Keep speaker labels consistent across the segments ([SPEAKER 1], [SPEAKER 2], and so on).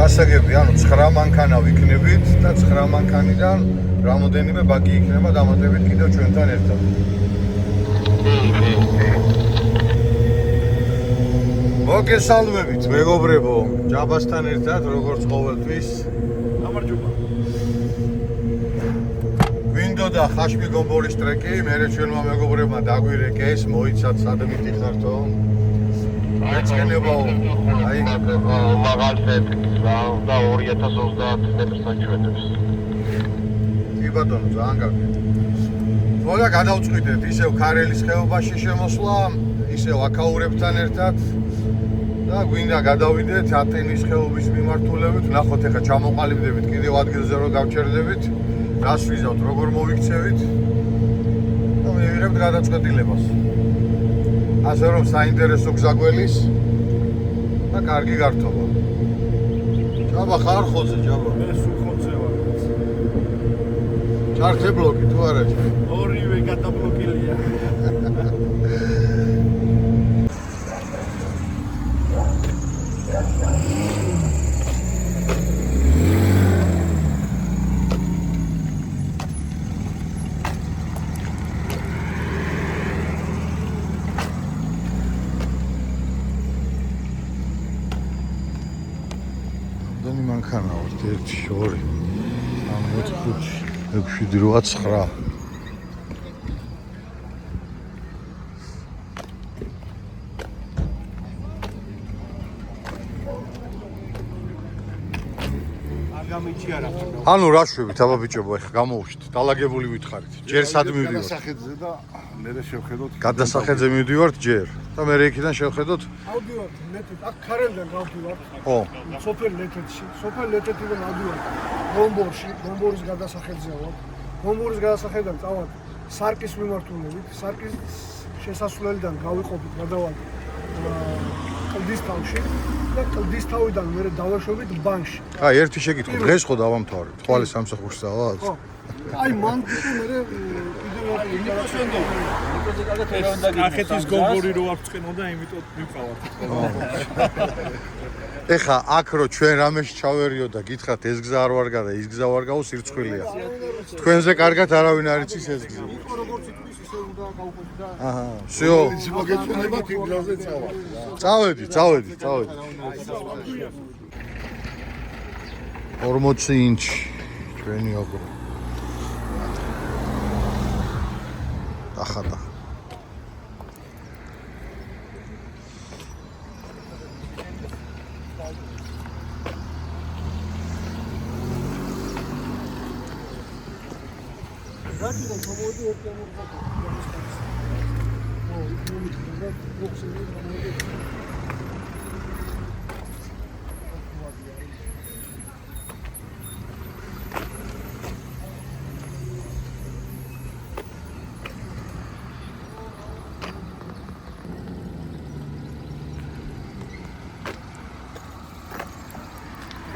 [SPEAKER 1] გასაგები, ანუ 9 მანქანა ვიქნებით და 9 მანქანიდან რამოდენიმე ბაგი იქნება დამატებით კიდევ ჩვენთან ერთად. მოგესალმებით, მეგობრებო, ჯაბასთან ერთად, როგორც ყოველთვის.
[SPEAKER 2] გამარჯობა.
[SPEAKER 1] გვინდოდა ხაშმი გომბორის ტრეკი, მერე ჩვენმა მეგობრებმა დაგვირეკეს, მოიცათ სადმითი ხართო. ეცენებაო, აი
[SPEAKER 3] მაღალწეთ და 2030 მეტრს აჩვენებს.
[SPEAKER 1] კი ბატონო, ძალიან კარგი. მოდა გადავწყვიტეთ ისევ ქარელის ხეობაში შემოსვლა, ისევ აკაურებთან ერთად და გვინდა გადავიდეთ ატენის ხეობის მიმართულებით, ნახოთ ახლა ჩამოყალიბდებით კიდევ ადგილზე რომ გავჩერდებით, რას ვიზავთ, როგორ მოვიქცევით და მივიღებთ გადაწყვეტილებას. ასე რომ საინტერესო გზაგველის და კარგი გართობა. ჯაბა ხარ ხოზე, ჯაბა.
[SPEAKER 2] მე სულ ხოზე ვარ.
[SPEAKER 1] ჩართე ბლოკი თუ არა?
[SPEAKER 2] ორივე გადაბლოკილია.
[SPEAKER 1] მანქანა 1 2 3 4 5 6 7 8 9
[SPEAKER 2] გამიჩიარა ხარ.
[SPEAKER 1] ანუ რა შვებით აბა ბიჭებო, ეხა გამოუშვით, დალაგებული ვითხარით. ჯერ სად მივდივართ?
[SPEAKER 4] გადასახედზე და მერე შევხედოთ.
[SPEAKER 1] გადასახედზე მივდივართ ჯერ და მე იქიდან შევხედოთ.
[SPEAKER 2] ავდივართ ლეთეთ, აქ ქარელიდან გავდივართ.
[SPEAKER 1] ხო.
[SPEAKER 2] სოფელ ლეთეთში, სოფელ ლეთეთიდან ავდივართ გომბორში, გომბორის გადასახედზე ვარ. გომბორის გადასახედიდან წავალთ სარკის მიმართულებით, სარკის შესასვლელიდან გავიყოფით, გადავალთ კლდისთავში და კლდისთავიდან მერე დავაშვებით ბანკში.
[SPEAKER 1] აი, ერთი შეკითხვა, დღეს ხო დავამთავრეთ? თვალე სამსახურში დავალთ?
[SPEAKER 2] ხო. აი მან მერე ახეთის გომბორი რო არ წკენოდა, იმიტომ მივყავართ.
[SPEAKER 1] ეხა აქ რო ჩვენ რამეში ჩავერიო და გითხრათ ეს გზა არ ვარ გადა, ის გზა ვარ გაუ სირცხვილია. თქვენზე კარგად არავინ არ იცის ეს გზა.
[SPEAKER 2] როგორც იტყვის, ისე უნდა გავუყვეთ და
[SPEAKER 1] აჰა, всё.
[SPEAKER 4] მოგეწონება თი გზაზე წავალ.
[SPEAKER 1] წავედით. 40 ინჩი ჩვენი ოგრო. ახადა.
[SPEAKER 2] რატომ მოდი ერთი ამოხდა. ო, იქნები ბოქსები მოდი.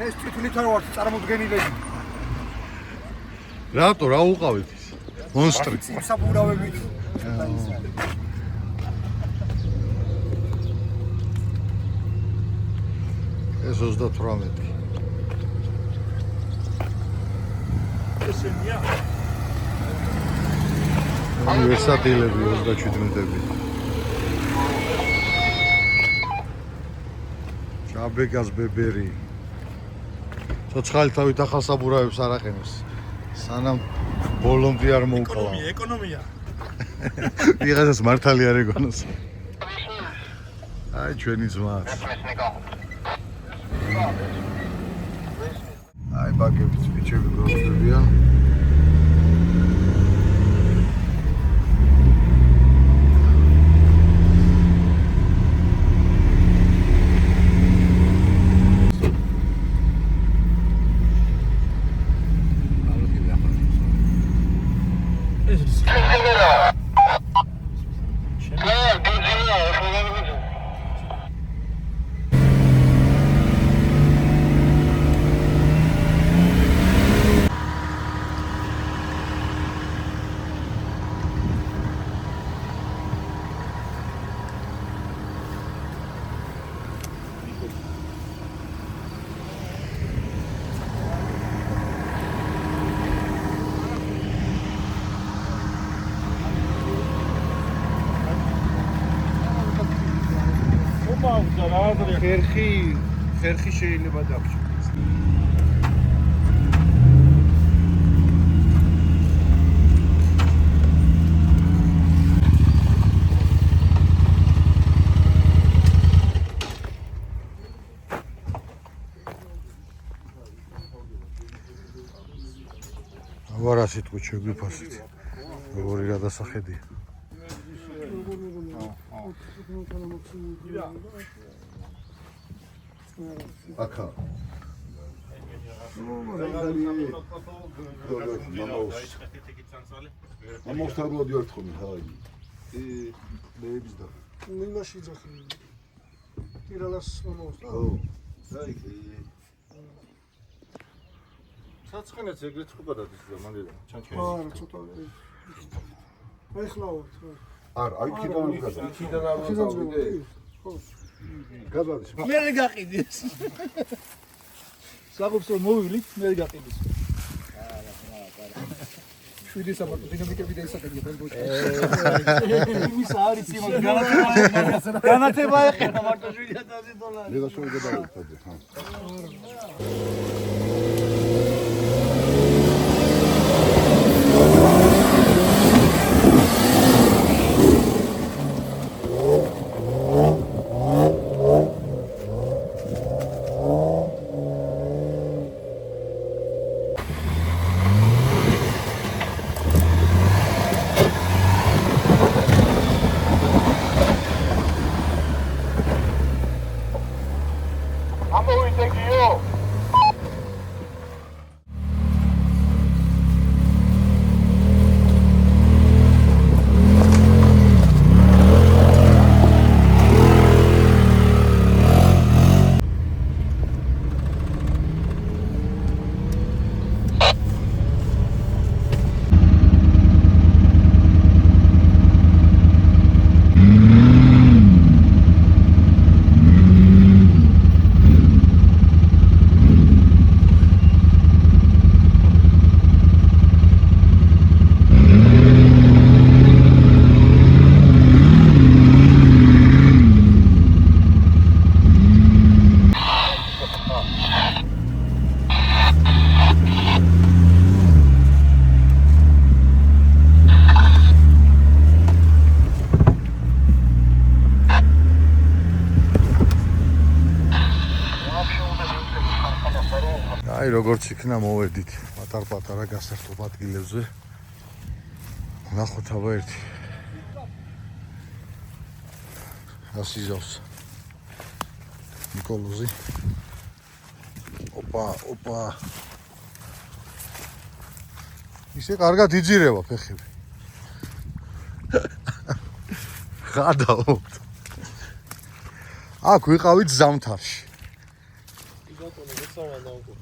[SPEAKER 2] ეს თვითონით არ ვარ წარმოდგენილი.
[SPEAKER 1] რატო რა უყავით ის? მონსტრი.
[SPEAKER 2] საბურავებით.
[SPEAKER 1] ეს 38.
[SPEAKER 2] ესენია.
[SPEAKER 1] უნივერსიტეტები 37-ები. ჭაბეკას ბებერი. ცოცხალი ახალ საბურავებს არ აყენებს. სანამ ბოლომდე არ მოუყვა.
[SPEAKER 2] ეკონომია.
[SPEAKER 1] ვიღაცას მართალი არ ეგონოს. აი ჩვენი ძმა. აი ბაგებიც ბიჭები გვაქვს.
[SPEAKER 2] ხერხი შეიძლება დაგჭირდეს.
[SPEAKER 1] ვარა სიტყვით შეგვიფასეთ. როგორი გადასახედია.
[SPEAKER 4] აკა. ამოსთარბოდი ერთხმი ჰაი. მეების და.
[SPEAKER 2] მინდაში ძახი. ტირალას მომოსდა.
[SPEAKER 4] ო. დაი. საცხენეც ეგრეთ ხობა დადის და მანდელა ჩანჩქენი.
[SPEAKER 2] არა, ცოტა. აი ხლა ვარ.
[SPEAKER 4] არა, აი ქიდან ვიღაცა. იქიდან არ ვიღავდე.
[SPEAKER 2] ხო.
[SPEAKER 4] გადადის.
[SPEAKER 5] მე არ გაყიდეს. საგუბსო მოვივლით, მე არ გაყიდეს. შვიდი საბათო დინამიკები და ისაკენია ბოლბოჭი. იმის არის იმას განათება ეხება მარტო 7000 დოლარი.
[SPEAKER 4] მე გასული გადავიხადე, ხა.
[SPEAKER 1] აი როგორც იქნა მოვედით პატარ-პატარა გასართობ ადგილებზე. ნახოთ აბა ერთი. ასიზავს. ნიკოლოზი. ოპა. ისე კარგად იძირება ფეხები. გადავთ. აქ ვიყავით ზამთარში.
[SPEAKER 5] ბატონო, მეცავა დაუგო.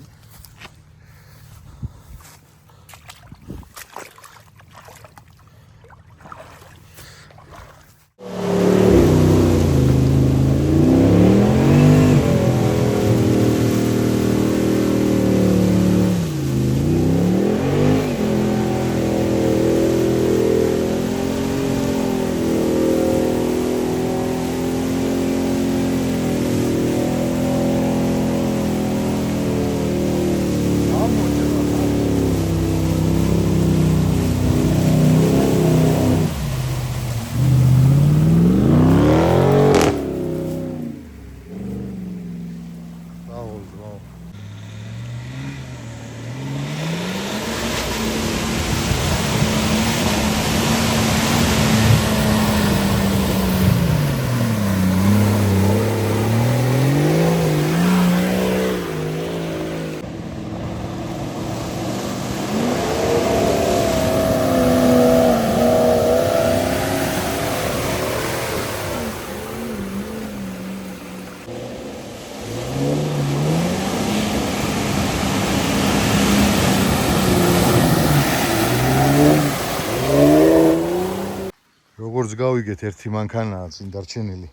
[SPEAKER 1] როგორც გავიგეთ, ერთი მანქანაა წინ დარჩენილი,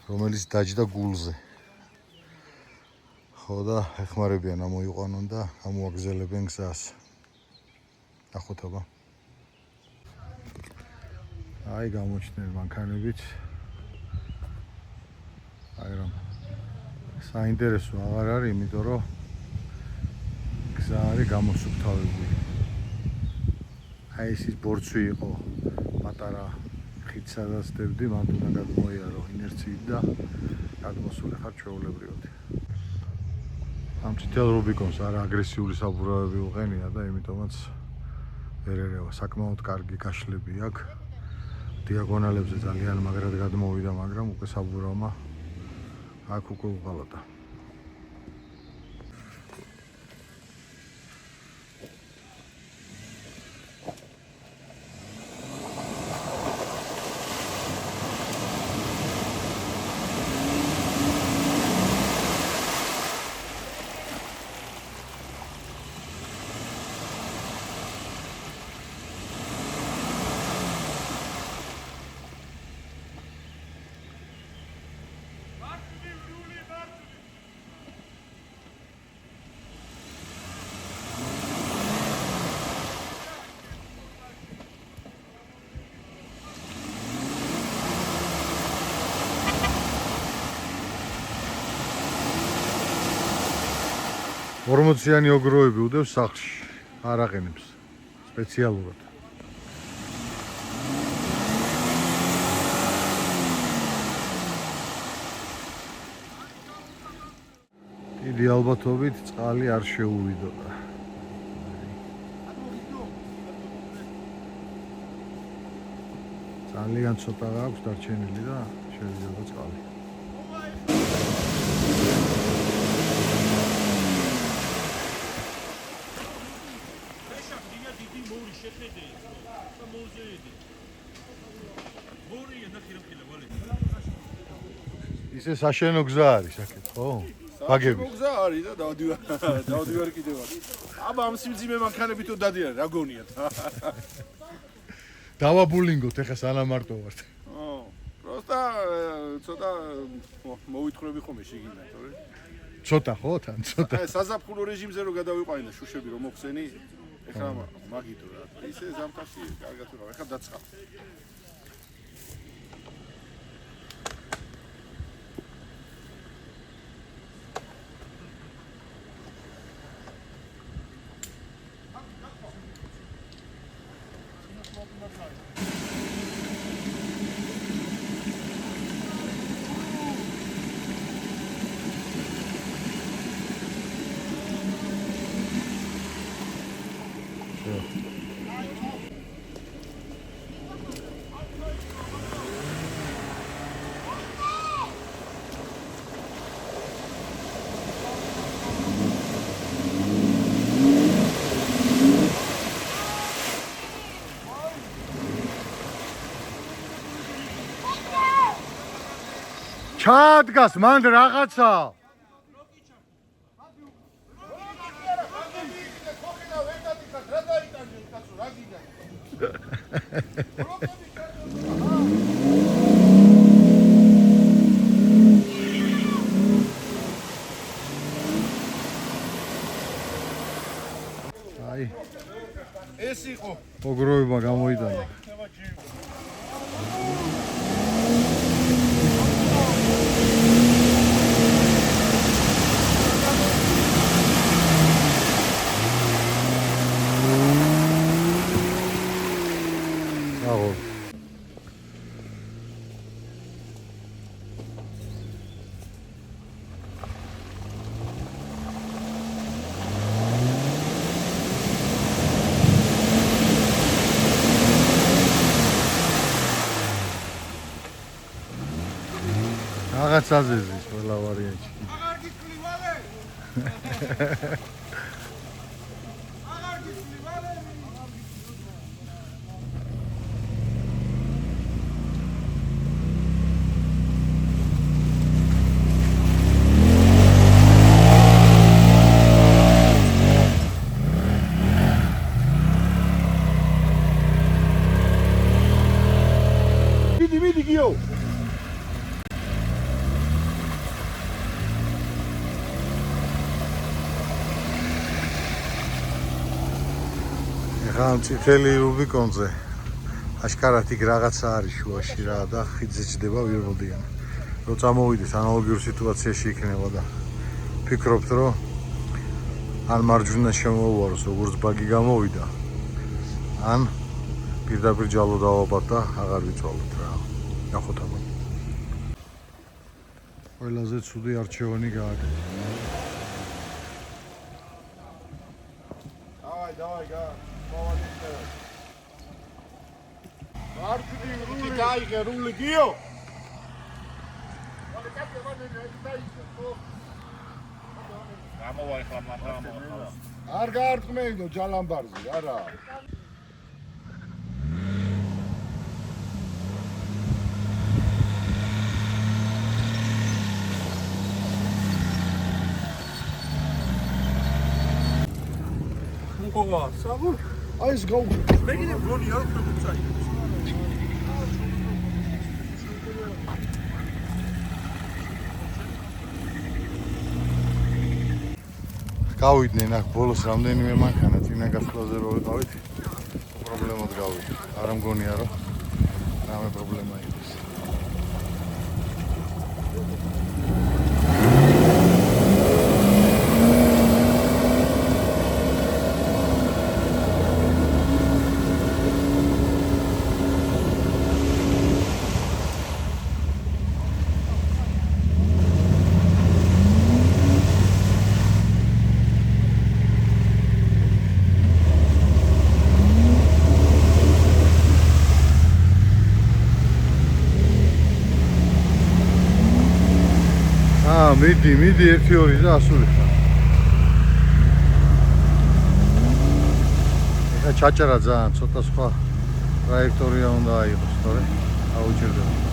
[SPEAKER 1] რომელიც დაჯდა გულზე. ხო და ეხმარებიან ამოიყვანონ და ამოაგზელებენ გზას. ნახოთ აბა. აი გამოჩნდნენ მანქანებით. აი რომ საინტერესო აღარ არის, იმიტომ რომ გზა არის გამოსუფთავებული. აი ეს ის ბორცვი იყო პატარა ხით სადაც დებდი, მან უნდა გადმოიარო ინერციით და გადმოსული ხარ ჩვეულებრივად. ამ წითელ რუბიკონს არა აგრესიული საბურავები უყენია და იმიტომაც ვერ ერევა, საკმაოდ კარგი გაშლები აქვს. დიაგონალებზე ძალიან მაგრად გადმოვიდა, მაგრამ უკვე საბურავმა აქ უკვე უყალატა. ორმოციანი ოგროები უდევს სახლში, არ აყენებს სპეციალურად. დიდი ალბათობით წყალი არ შეუვიდოდა. ძალიან ცოტა აქვს დარჩენილი და შევიდოდა წყალი. ისე საშენო გზა არის აქეთ, ხო? ბაგები.
[SPEAKER 4] გზა არის და დავდივარ კიდევ არის. აბა ამ სიმძიმე მანქანებითო დადიან, რა გონიათ?
[SPEAKER 1] დავაბულინგოთ ეხა სანამ მარტო ვართ.
[SPEAKER 4] პროსტა ცოტა მოვითხრები ხომ შეგინდა, თორე?
[SPEAKER 1] ცოტა ხო, თან ცოტა.
[SPEAKER 4] აი საზაფხულო რეჟიმზე რო გადავიყვანე შუშები რომ მოხსენი, ეხლა მაგიტო რა. ისე ზამთარში კარგად ვიყავ, ეხლა დაწყავ. ჩადგას მანდ რაღაცა. აი ეს იყო
[SPEAKER 1] ოგროება გამოიტანა. რაღაც აზეზის ყველა ვარიანტი.
[SPEAKER 4] აღარ გიწყლი ვალე. აღარ გიწყლი ვალე. მიდი გიო.
[SPEAKER 1] ამ წითელი რუბიკონზე აშკარად იქ რაღაცა არის შუაში რა და ხიდზე ჯდება ვირბოდიან. რომ წამოვიდეს ანალოგიურ სიტუაციაში იქნება და ფიქრობთ რომ ან მარჯვენა შემოუაროს როგორც ბაგი გამოვიდა ან პირდაპირ ჯალო დავაბათ და აღარ ვიცვალოთ რა. ნახოთ აბა. ყველაზე ცუდი არჩევანი გააკეთა.
[SPEAKER 4] დავაი მარჯვნივ რული გაიგე რული გიო გამოვა ახლა არ გაარტყმეიდო ჯალამბარზე არა
[SPEAKER 2] აი ეს გაუ
[SPEAKER 5] მეგინე გონი არ ხდება
[SPEAKER 1] გავიდნენ აქ ბოლოს რამდენიმე მანქანა წინა გასვლაზე რო ვიყავით პრობლემად გავიდნენ. არ მგონია რომ რამე პრობლემა იყოს. მიდი 1-2 და ასული ხარ. ეხა ჩაჭარა ძალიან ცოტა სხვა ტრაექტორია უნდა აიღოს, თორე აუჭირდება.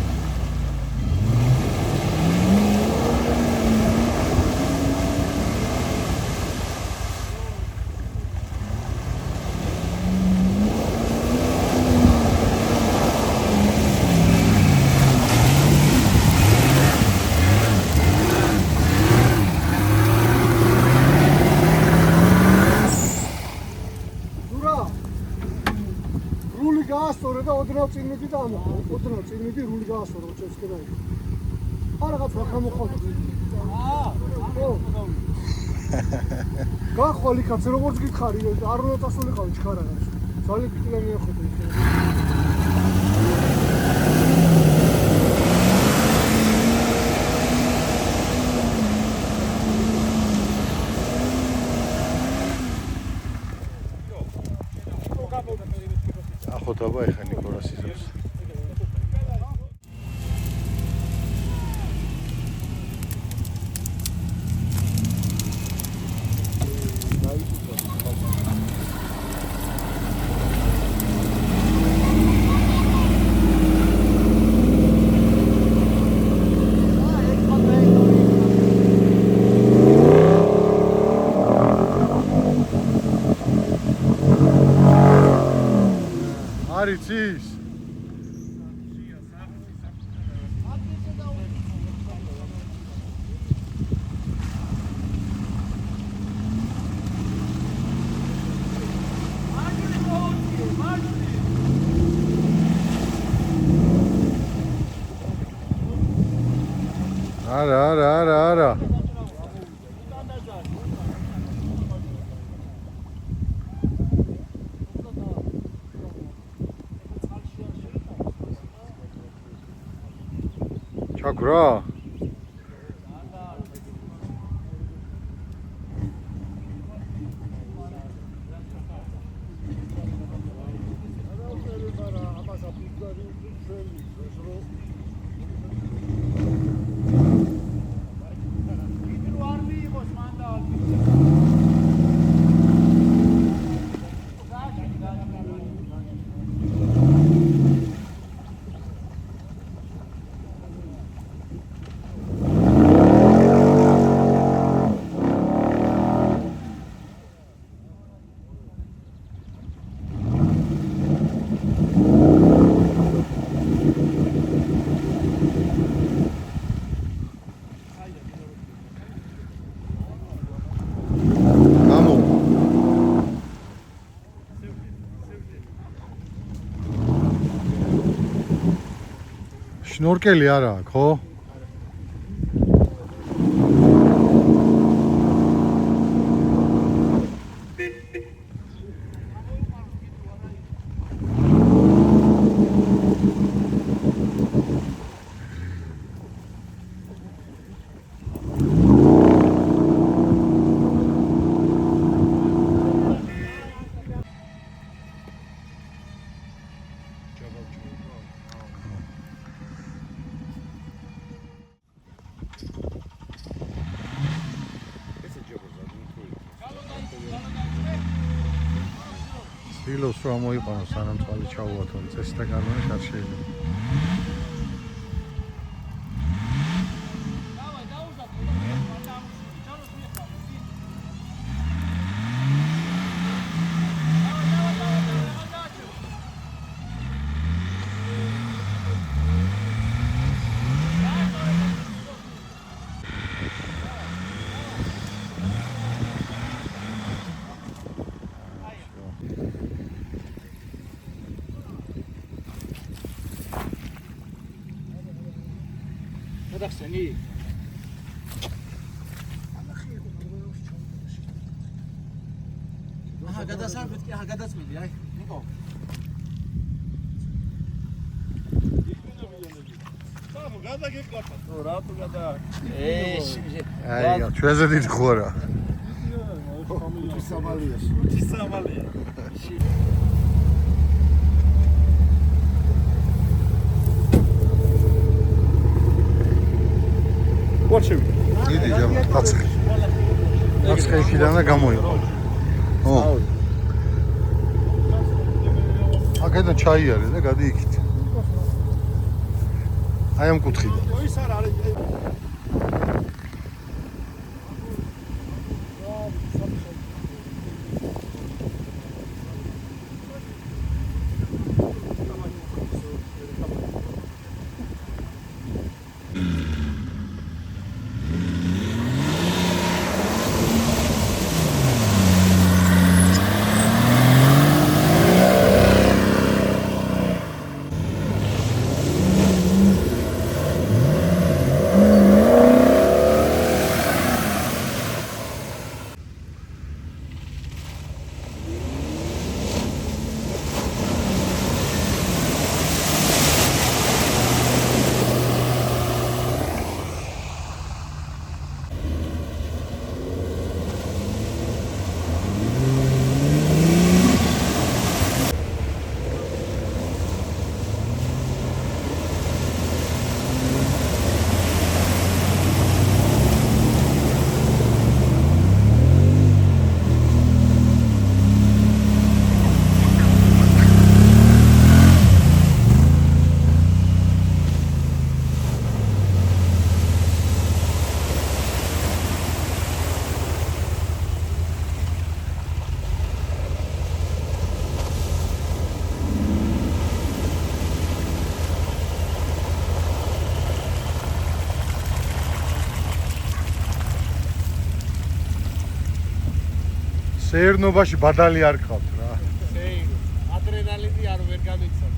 [SPEAKER 2] გაასწორე და ოდნავ წინ მიდი და ამო ოდნავ წინ მიდი რული გაასწორო წესკენა არა რაღაც რა გამოხავდა ხო გახვალ იქაც როგორც გითხარი არ უნდა წასულიყავი ჩქარა ძალიან პიტილა მიახვდა
[SPEAKER 1] ხოთაბა ეხა ნიკოლას იზობს. არიცის არა ჩაქრა შნორკელი არა აქვს, ხო? დილოს რომ მოიყვანოს სანამ წყალი ჩაუვათო წესი და კანონით არ შეიძლება.
[SPEAKER 5] გადახსენი? აჰა, გადასარბეთ კი, აჰა, გადაწმენდი, აი, ნიკო.
[SPEAKER 4] სამო გადაგეკლაფა.
[SPEAKER 5] ო, რატო გადა? ეში.
[SPEAKER 1] აი, ჩვენზე დიდი ხوارა.
[SPEAKER 4] სამალია.
[SPEAKER 5] სამალია.
[SPEAKER 4] ვარშევი.
[SPEAKER 1] დიდი ჯამა, პაცხი. პაცხი იქიდან და გამოიყო. ო. აქედან ჩაი არის და გადი იქით. აი ამ კუთხიდან.
[SPEAKER 4] ის არ არის.
[SPEAKER 1] სეირნობაში ბადალი არ ყავთ რა.
[SPEAKER 5] სეირო. ადრენალინი არ ვერ გამიცემ.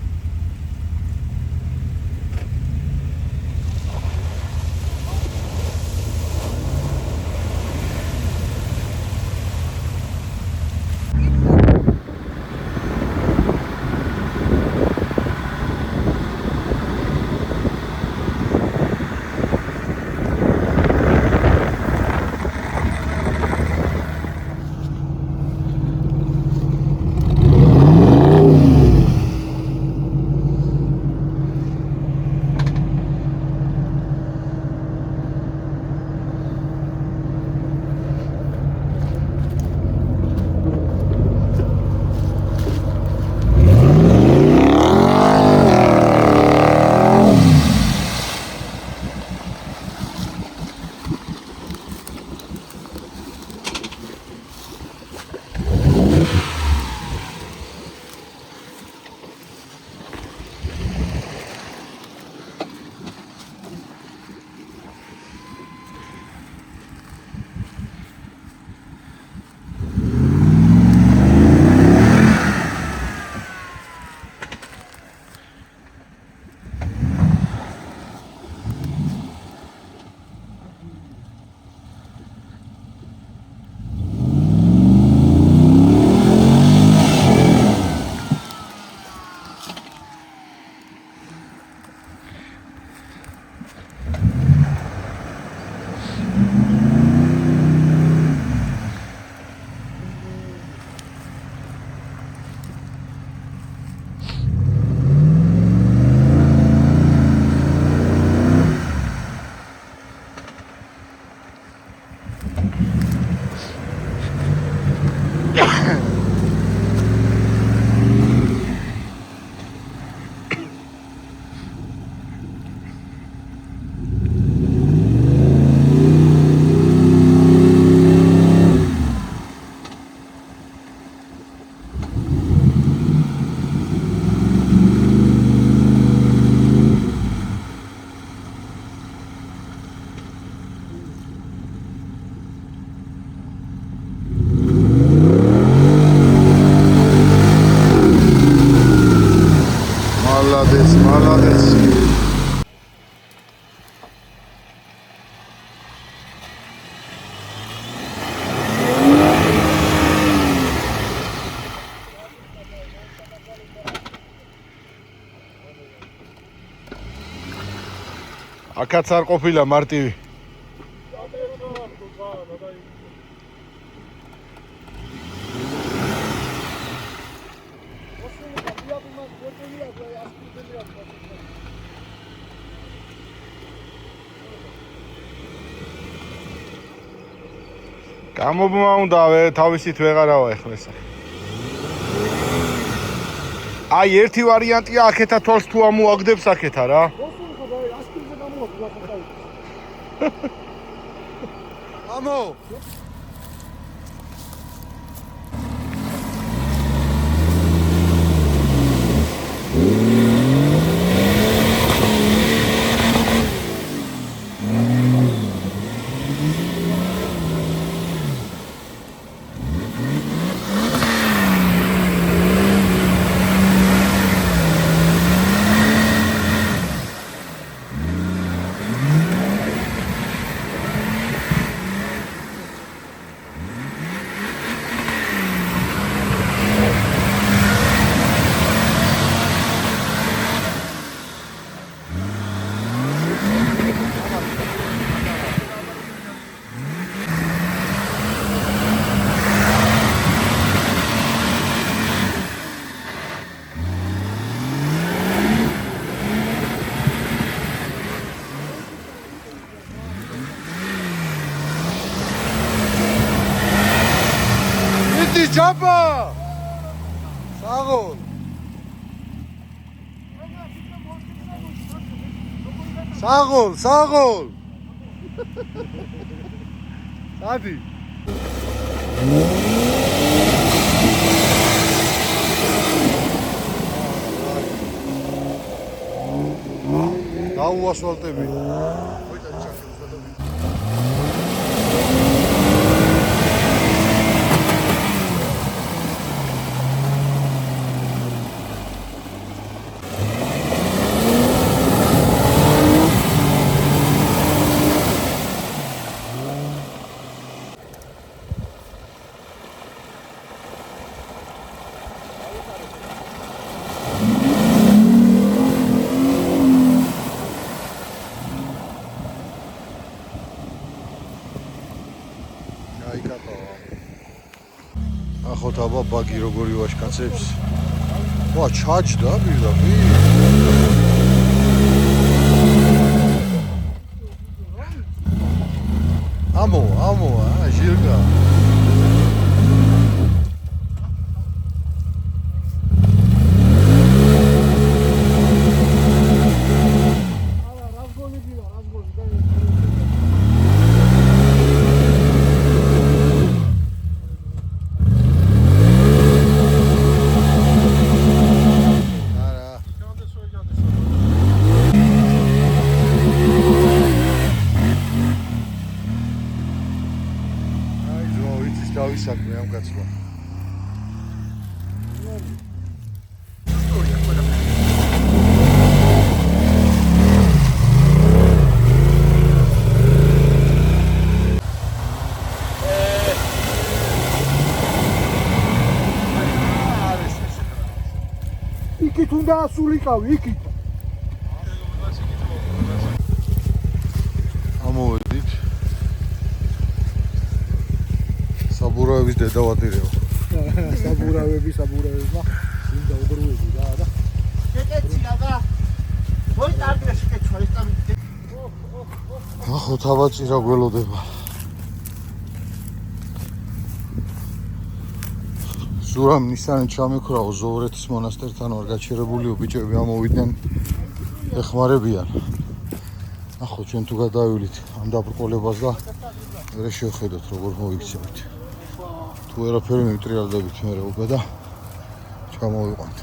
[SPEAKER 1] აქაც არ ყოფილა მარტივი. გამობმა უნდა თავისით ვეღარავა ეხლა ესა. აი ერთი ვარიანტია აქეთა თვალს თუ ამოაგდებს აქეთა რა. ამო ჯაბა საღოლ საღოლ ადი დაუასფალტები ახოთ აბა ბაგი როგორი ვაშკაცებს. ვა ჩაჯდა პირდაპირ. ამო, ჟირგა. საქმე ამ კაცმა.
[SPEAKER 2] იქით უნდა ასულიყავი, იქით.
[SPEAKER 1] ამოვედით. საბურავების დედავატირეო.
[SPEAKER 2] საბურავებმა მინდა უბრუნები და.
[SPEAKER 5] კეკეცია და. მოი ტარკეში კეჩვა ეს ტარი.
[SPEAKER 1] ახო თავაწირა გველოდება. სურამ ნისანი ჩამიქრაო ზოვრეთის მონასტერთან ვარ გაჩერებულიო ბიჭები ამოვიდნენ ეხმარებიან. ახო ჩვენ თუ გადავივლით ამ დაბრკოლებას და მე შევხედოთ როგორ მოიქცევით. თუ ერაფერი მივტრიალდებით მე უკვე და ჩამოვიყვანთ.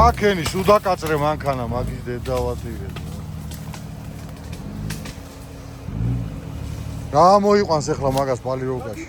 [SPEAKER 1] რა ქენი სუდაკაწრე მანქანა მაგის დედავათირე რა მოიყვანს ახლა მაგას პალიროვკაში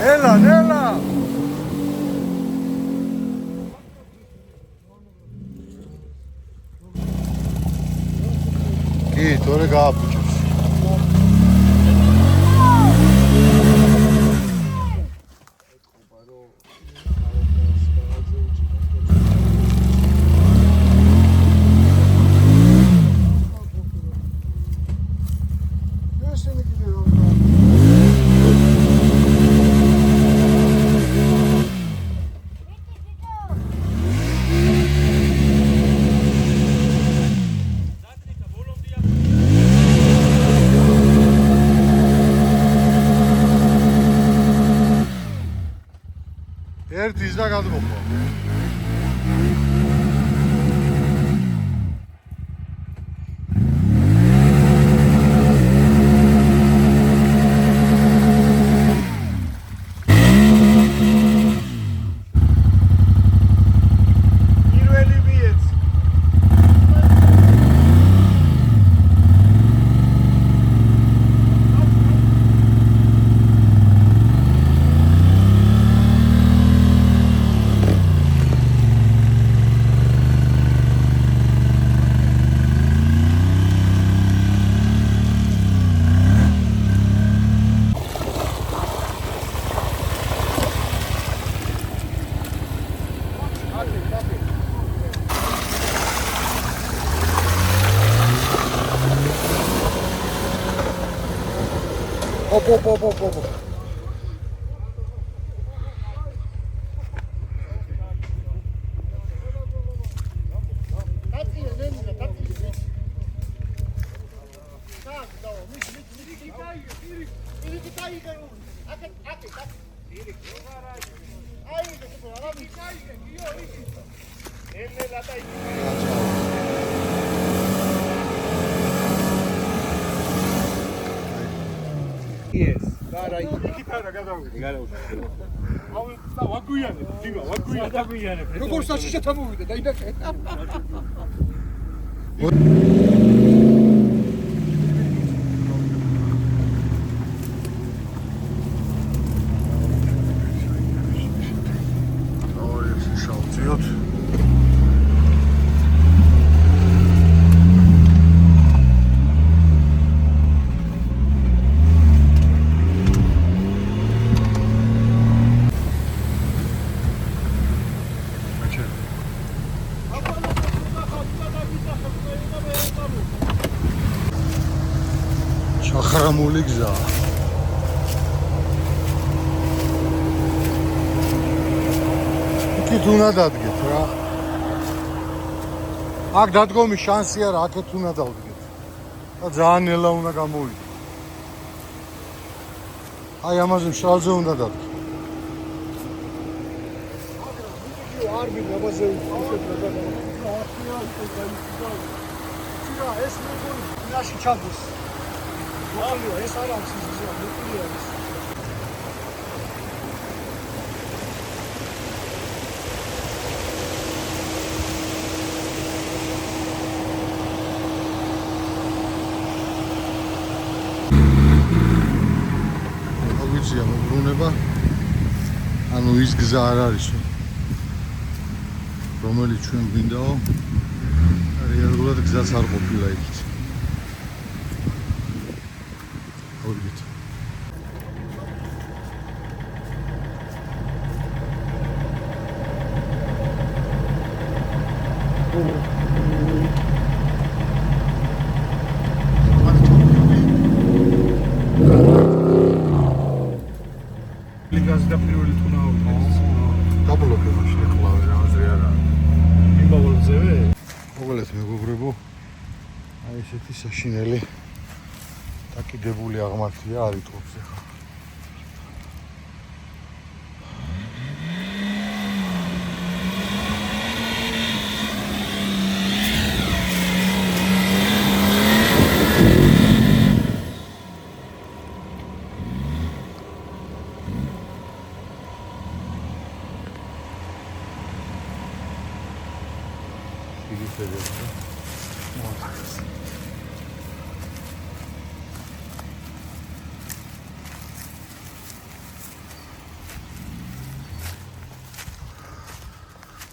[SPEAKER 1] Έλα, έλα! Კი, თორე გააფუჭებს. ერთის და გადმოხვა. Οπ.
[SPEAKER 2] როგორ საშიშად ამოვიდა და ინახე. ჩახრამული გზა. იქით უნდა დადგეთ რა. აქ დადგომის შანსი არა, აქეთ უნდა დავდგეთ. და ძალიან ნელა უნდა გამოვიდეთ.
[SPEAKER 1] აი ამაზე მშრალზე უნდა დადგა.
[SPEAKER 2] არ მიგაბაზე უშვებდა და ეს მეგონი ნაში ჩადის. ვალიო ეს არ არის ისე მოკულია ეს.
[SPEAKER 1] მოგიწია მოbrunება. ანუ ის გზა არ არის. რომელიც ჩვენ გვინდაო რეალურად გზაც არ ყოფილა იქით. მოგით.
[SPEAKER 5] ლიგას და პირველი თუნაო.
[SPEAKER 1] დაბლოკე მაშინ ხლავე რა აზრი არა.
[SPEAKER 5] იმბავალზევე?
[SPEAKER 1] მოგლეთ მეგობრებო. აი ესეთი საშინელი დაკიდებული აღმართია არ იტყობს ახლა.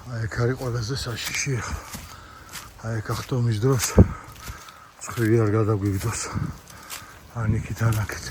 [SPEAKER 1] აი ეგ არის ყველაზე საშიში ახლა. აი ეგ ახტომის დროს ცხვირი არ გადაგვიგდოს. ან იქით ან აქეთ.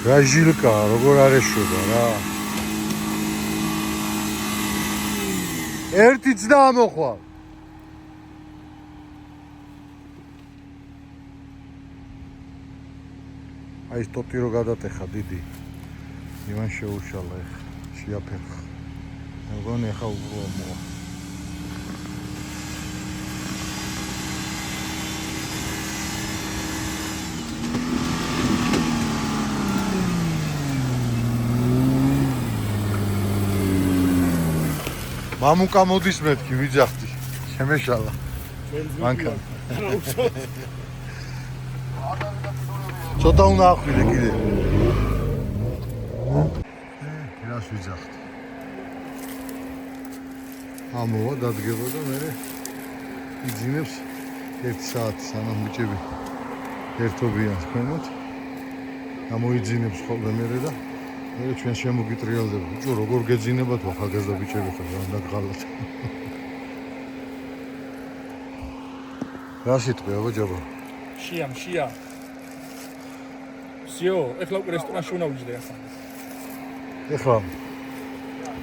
[SPEAKER 1] რა ჟილკა, როგორ არ ეშვება რა. ერთიც და ამოხვალ. აი ეს ტოტი რო გადატეხა დიდი. იმან შეუშალა ეხა, შეაფერხა. მეგონი ეხა უბრალოდ მოვა. მამუკა მოდის მეთქი ვიძახდი შემეშალა მანქა ცოტა უნდა ახვიდე კიდე რას ვიძახდი ამოვა დადგება და მე იძინებს 1 საათი სანამ ბიჭები ერთობიან თქვენოთ ამოიძინებს ხოლმე მე და მე ჩვენ შემოგიტრიალდება. ბიჭო, როგორ გეძინებათ ახალგაზრდა ბიჭები ხარ, რა გღალათ. რა სიტყვია, ბაჭო?
[SPEAKER 5] შია. всё, ეხლა უკვე რესტორანში უნდა ვიჯდე ახლა.
[SPEAKER 1] ეხლა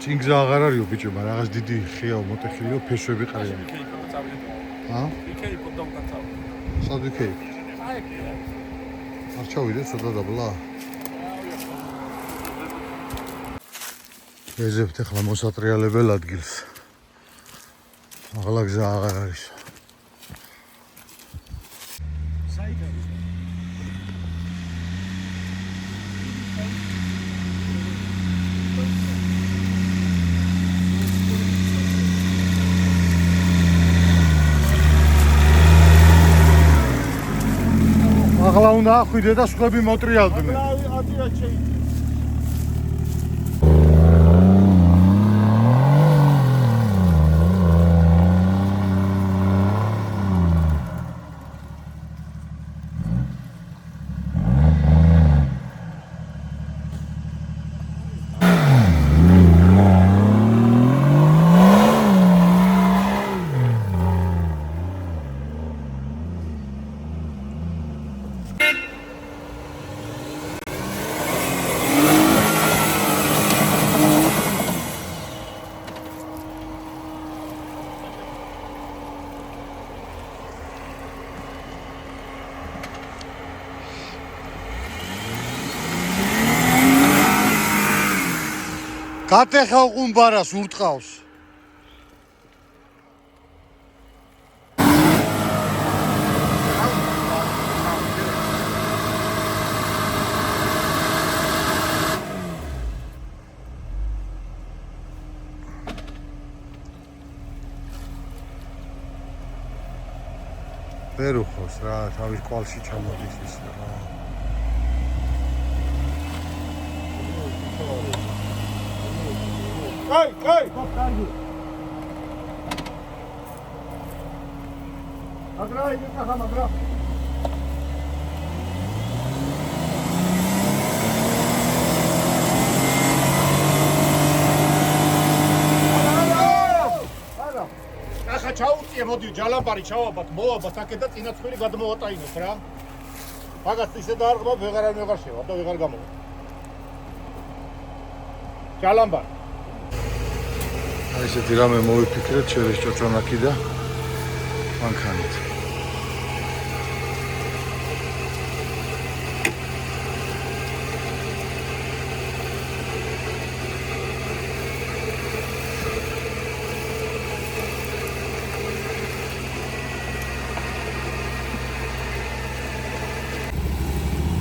[SPEAKER 1] წინ გზა აღარ არისო ბიჭებო, რაღაც დიდი ხეა მოტეხილიო, ფესვები ყრია.
[SPEAKER 5] იქეი პოდამ კაცავ.
[SPEAKER 1] სად ვიქეი? არ ჩავიდეთ ცოტა დაბლა. ეძებთ ახლა მოსატრიალებელ ადგილს. ახლა გზა აღარ არის. ახლა უნდა ახვიდე და სხვები მოტრიალდნენ. გატეხავ ყუმბარას ურტყავს. ვერ უხოს რა, თავის კვალში ჩამოდის ის რა.
[SPEAKER 2] კაი, კარგი. აგრა იქახა მაგრა.
[SPEAKER 6] ახლა ჩაუწიე, მოდი ჯალამბარი ჩავაბათ, მოვაბათ აქეთ და წინაცხვირი გადმოვატაინოთ რა. მაგას ისე დაარღვა, ვეღარ შევა და ვეღარ გამოვა. ჯალამბარი.
[SPEAKER 1] ესეთი რამე მოვიფიქრეთ, შელის ჭოჭონაკი და მანქანით.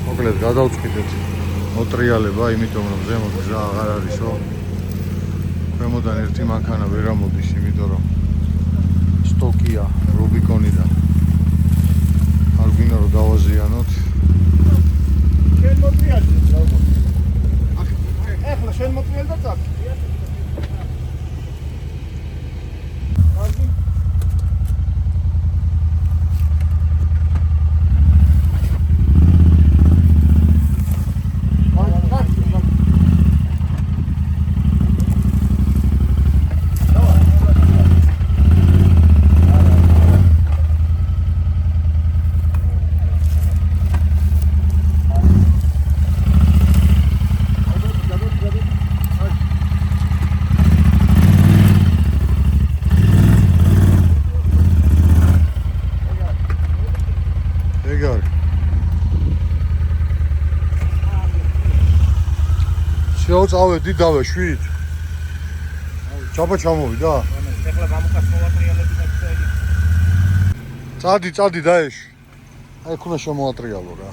[SPEAKER 1] მოკლედ გადავწყვიტეთ მოტრიალება, იმიტომ რომ ზემოთ გზა აღარ არისო. ქვემოდან ერთი მანქანა ვერ ამოდის, იმიტომ რომ სტოკია რუბიკონიდან. არ გვინდა რომ დავაზიანოთ.
[SPEAKER 6] შენ მოტრიალი რა. ახლა შენ მოტრიალი და წაკ.
[SPEAKER 1] წავედი დავეშვით. ჩაბა ჩამოვიდა.
[SPEAKER 6] ეხლა გამოკას მოვატრიალები და
[SPEAKER 1] წადი დაეშვი. აი ხუნა შემოატრიალო რა.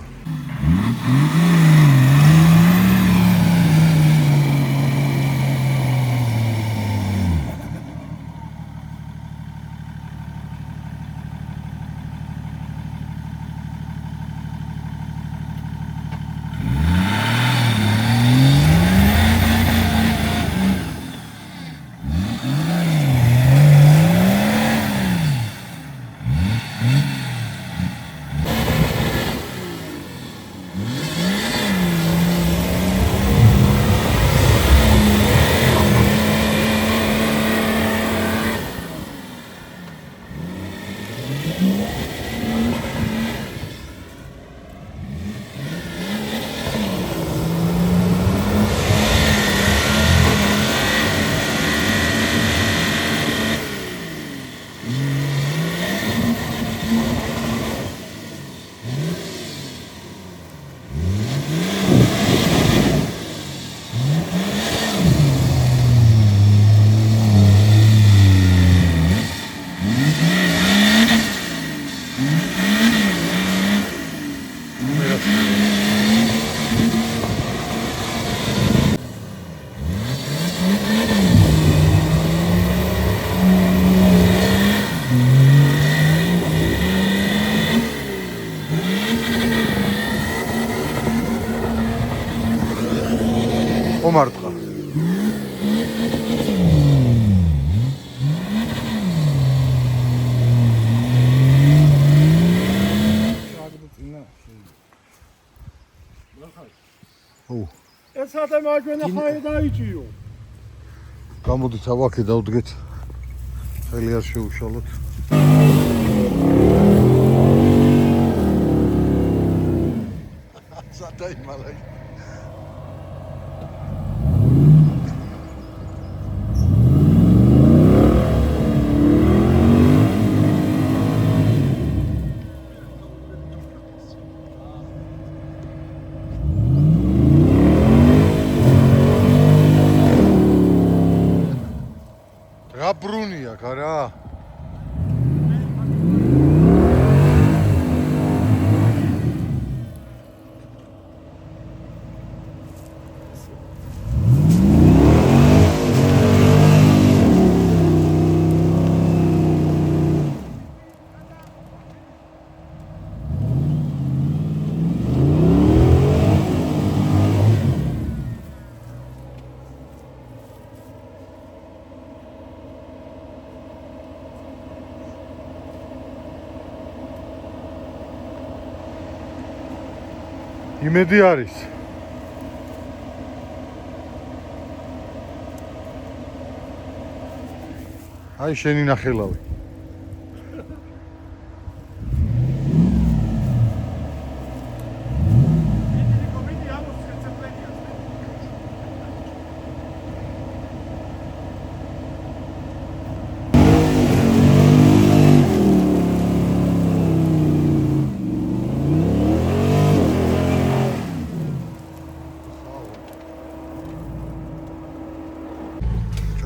[SPEAKER 1] Omardqa.
[SPEAKER 2] ეს საათე მაგვენა ხაი დაიჭიო.
[SPEAKER 1] Გამოდით ავაკე დავდგეთ. ხელი არ შეუშალოთ. Zadajmalaj. რა ბრუნია, კარა? იმედი არის. აი შენი ნახელავი.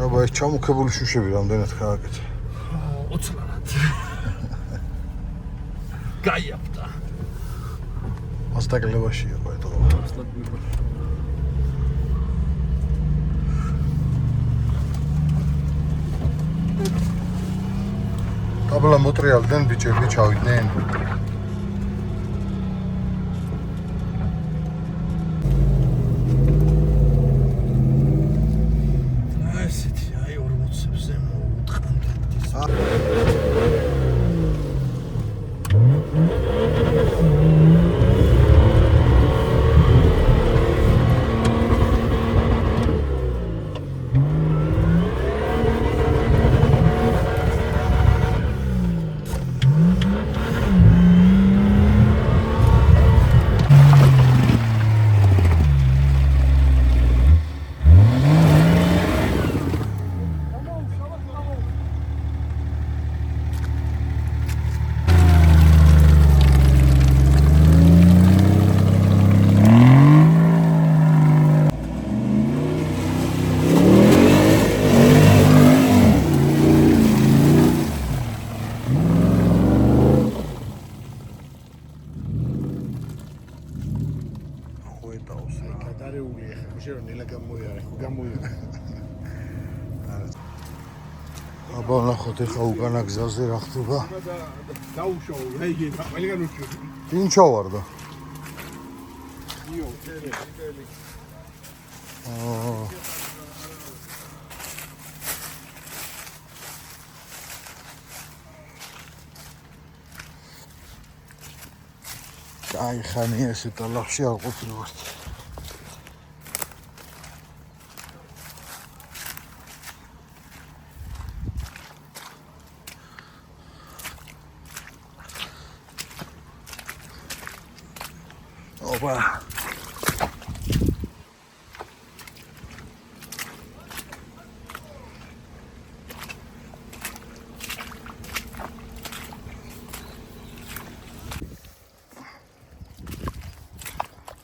[SPEAKER 1] აბა ეს ჩამოქებული შუშები რამდენად გააკეთა?
[SPEAKER 5] 20 ლარად. გაიაფთა.
[SPEAKER 1] მასტაკლებაშია ბატონო. ტაბლა მოტრიალდნენ ბიჭები ჩავიდნენ. აბა ნახოთ ეხა უკანა გზაზე რა ხდება.
[SPEAKER 4] დაუშოო, რა იგი, ყველგან უჩვენე.
[SPEAKER 1] ვინ ჩავარდა?
[SPEAKER 4] იო, ტელი.
[SPEAKER 1] აი ხანი ესე ტალახში არ ყოფილვართ. Opa.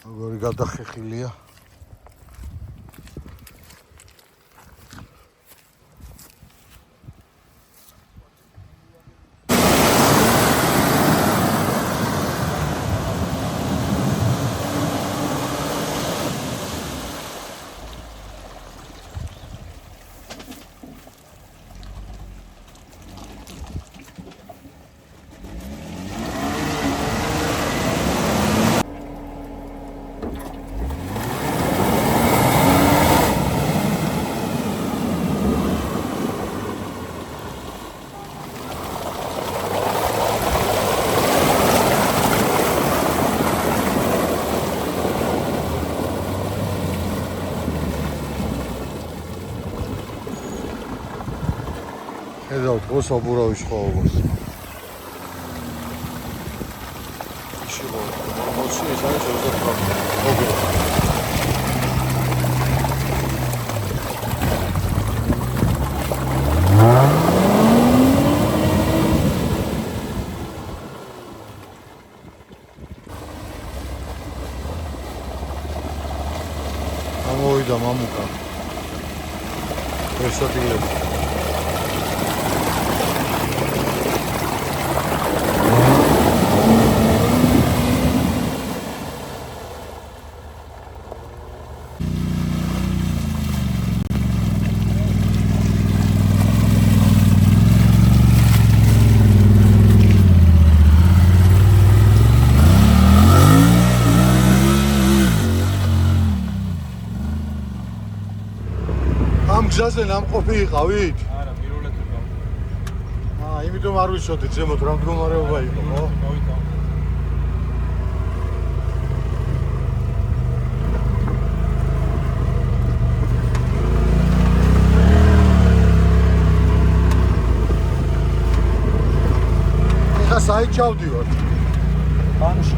[SPEAKER 1] როგორი გადახეხილია. ხედავთ ხო საბურავის ხოვებას. შეიძლება მოცი ეს არის 28. ოგე. ამოვიდა მამუკა. ესატილები. გზაზე ნამყოფი იყავით?
[SPEAKER 4] არა, პირველად ვიყავ.
[SPEAKER 1] იმიტომ არ ვიცოდით ზემოთ რა მდგომარეობა იყო, ხო?
[SPEAKER 4] გავიტანე.
[SPEAKER 1] ეხა საით ჩავდივართ?
[SPEAKER 5] ბანში.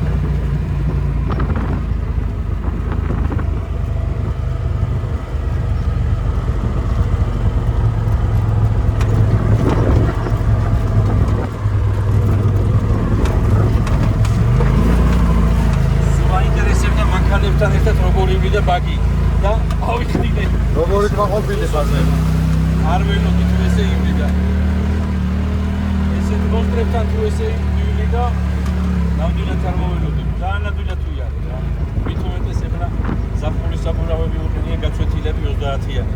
[SPEAKER 5] მანქანებთან ერთად როგორი ვიდა ბაგი და ავიხდიდე.
[SPEAKER 1] როგორი გაყოფილი ხაზე?
[SPEAKER 5] არ ველოდი თუ ესე იმდიდა. ესე მონსტრებთან თუ ესე იმდიდა, ნამდვილად არ მოველოდი. ძალიან ნამდვილად თუ იარე რა. მithumetes ეხლა ზაფხულის საბურავები უყენია გაწვეთილები 30-იანი.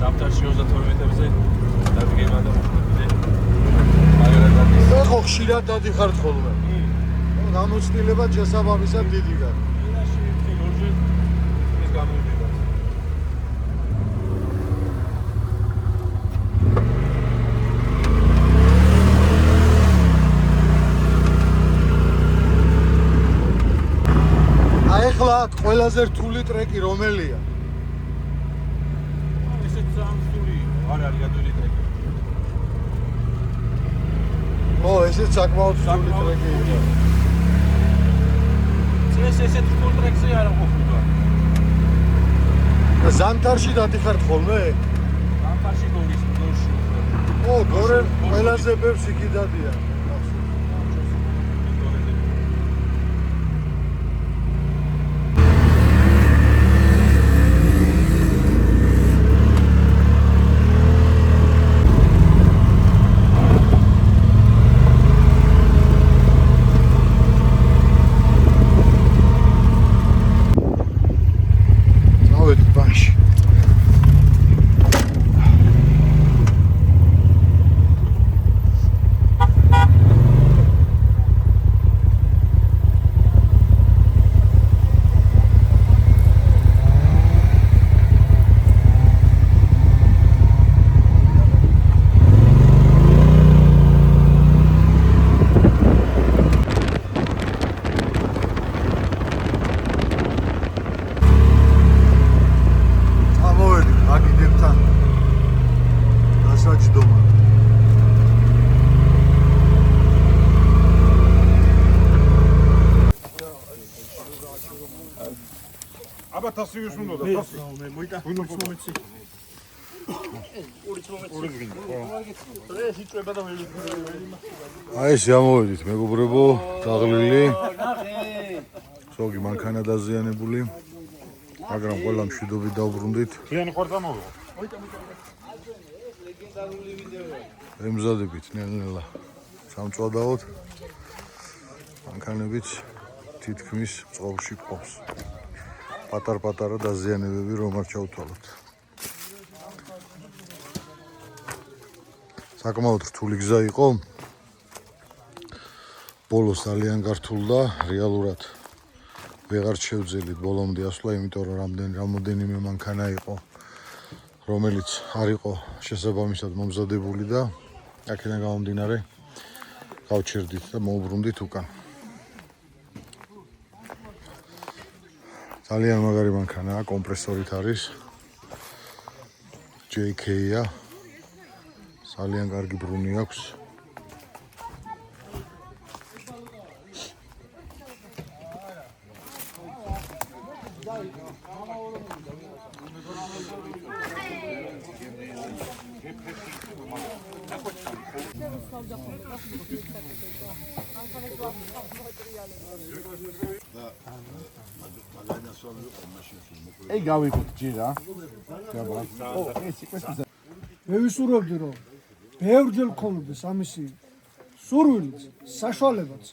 [SPEAKER 5] ზამთარში 32-ებზე დადგება და მოხდიდე. მაგალითად არის.
[SPEAKER 1] ეხო ხშირად დადიხართ ხოლმე. გამოცდილება შესაბამისად დიდი გაქვს.
[SPEAKER 5] ილაში ერთი ორჯერ ეს გამოვიდება.
[SPEAKER 1] ეხლა ყველაზე რთული ტრეკი რომელია?
[SPEAKER 5] ესეც სამსული არ არის გადული ტრეკი.
[SPEAKER 1] ო, ესეც საკმაოდ რთული ტრეკია.
[SPEAKER 5] ეს ესეთ რთულ ტრეკზე არ ყოფილა.
[SPEAKER 1] ზამთარში დადიხართ ხოლმე?
[SPEAKER 5] ზამთარში გორის გორში.
[SPEAKER 1] ო, გორე ყველაზე ბევრს იქი დადიან.
[SPEAKER 6] აბა თასივეს უნდა და თასი. მე მოიტა. ვინ მომეცი?
[SPEAKER 1] აი ეს ამოვედით მეგობრებო, დაღლილი. ზოგი მანქანა დაზიანებული. მაგრამ ყველა მშვიდობით დავბრუნდით.
[SPEAKER 6] ზიანი ხوار წამოვიღო.
[SPEAKER 1] ემზადებით ნელ-ნელა. სამწვადაოდ. მანქანებიც თითქმის წყალში ყოფს. პატარ-პატარა დაზიანებები რომ არ ჩავთვალოთ. საკმაოდ რთული გზა იყო. ბოლოს ძალიან გართულდა, რეალურად ვეღარ შევძელით ბოლომდე ასვლა, იმიტომ რომ რამდენიმე მანქანა იყო, რომელიც არ იყო შესაბამისად მომზადებული და აქედან გამომდინარე გავჩერდით და მოვუბრუნდით უკან. ძალიან მაგარი მანქანაა, კომპრესორით არის. JK-ა ძალიან კარგი ბრუნი აქვს.
[SPEAKER 4] ეი გავიხოთ ჯირა.
[SPEAKER 2] მე ვისურვებდი რომ ბევრჯერ მქონდეს ამისი სურვილიც, საშუალებაც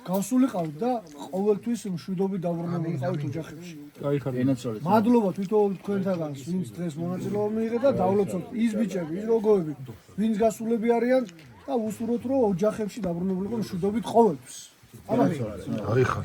[SPEAKER 2] გავსულიყავით და ყოველთვის მშვიდობით დაბრუნებულიყავით ოჯახებში. მადლობა თვითონ თქვენთაგანს, ვინც დღეს მონაწილეობა მიიღეთ და დავლოცოთ ის ბიჭები, ის როგორები, ვინც გასულები არიან და უსურვოთ რომ ოჯახებში დაბრუნებულიყო მშვიდობით ყოველთვის.
[SPEAKER 1] აიხარ.